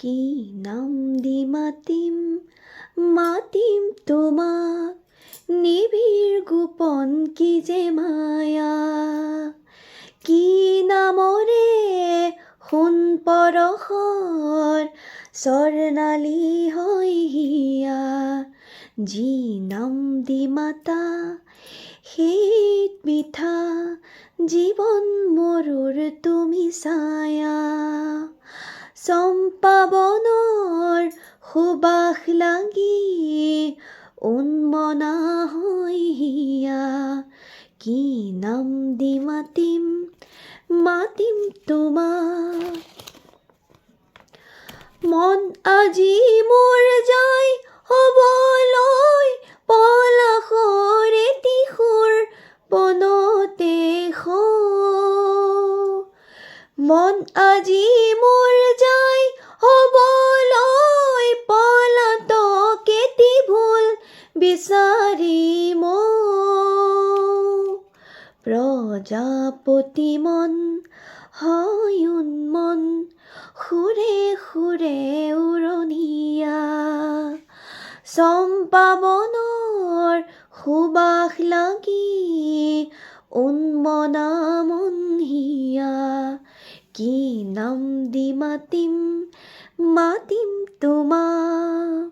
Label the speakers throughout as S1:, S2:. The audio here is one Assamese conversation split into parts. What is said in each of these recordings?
S1: কি নাম দি মাতিম মাতিম তোমাক, নিবিড় গোপন কি যে মায়া। কি নামৰে সোণ পৰশৰ স্বৰ্ণালী হৈ হিয়া। যি নাম দি মাতা সেইত মিঠা, জীৱন মৰুৰ তুমি ছায়া। চম্পা বনৰ সুবাস লাগি উন্মনা হৈ হিয়া। কি নাম দি মাতিম মাতিম তোমাক। মন আজি মোৰ যায় হ'বলৈ পলাশৰ এটি সুৰ বনতে মন আজি মোৰ যায় হ'বলৈ পলাতক এটি ভুল বিচাৰি প্ৰজাপতি মন হয় উন্মন, সুৰে সুৰে উৰণীয়া। চম্পা বনৰ সুবাস লাগি উন্মনা মন হিয়া। কি নাম দি মাতিম মাতিম তোমাক।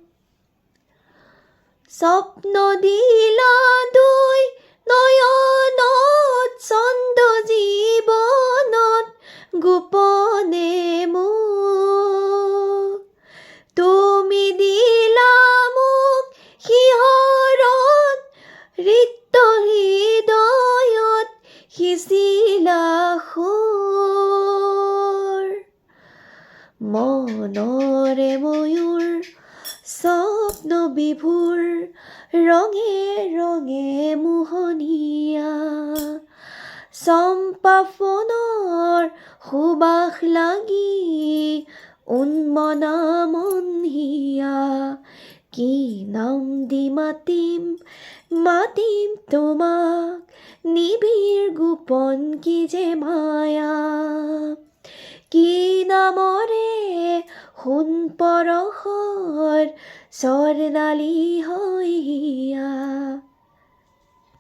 S1: স্বপ্ন দিলা দুই নয়নত ছন্দ জীৱনত গোপনে মোক। তুমি দিলা মোক শিহৰণ, ৰিক্ত হৃদয়ত সিঁচিলা সুৰ। মনৰে ময়ূৰ স্বপ্ন বিভোৰ, ৰঙে ৰঙে মোহনীয়া। চম্পা বনৰ সুবাস লাগি উন্মনা মন হিয়া। কি নাম দি মাতিম মাতিম তোমাক, নিবিড় গোপন কি যে মায়া। কি নামৰে সোণ পৰশৰ স্বৰ্ণালী হৈ হিয়া।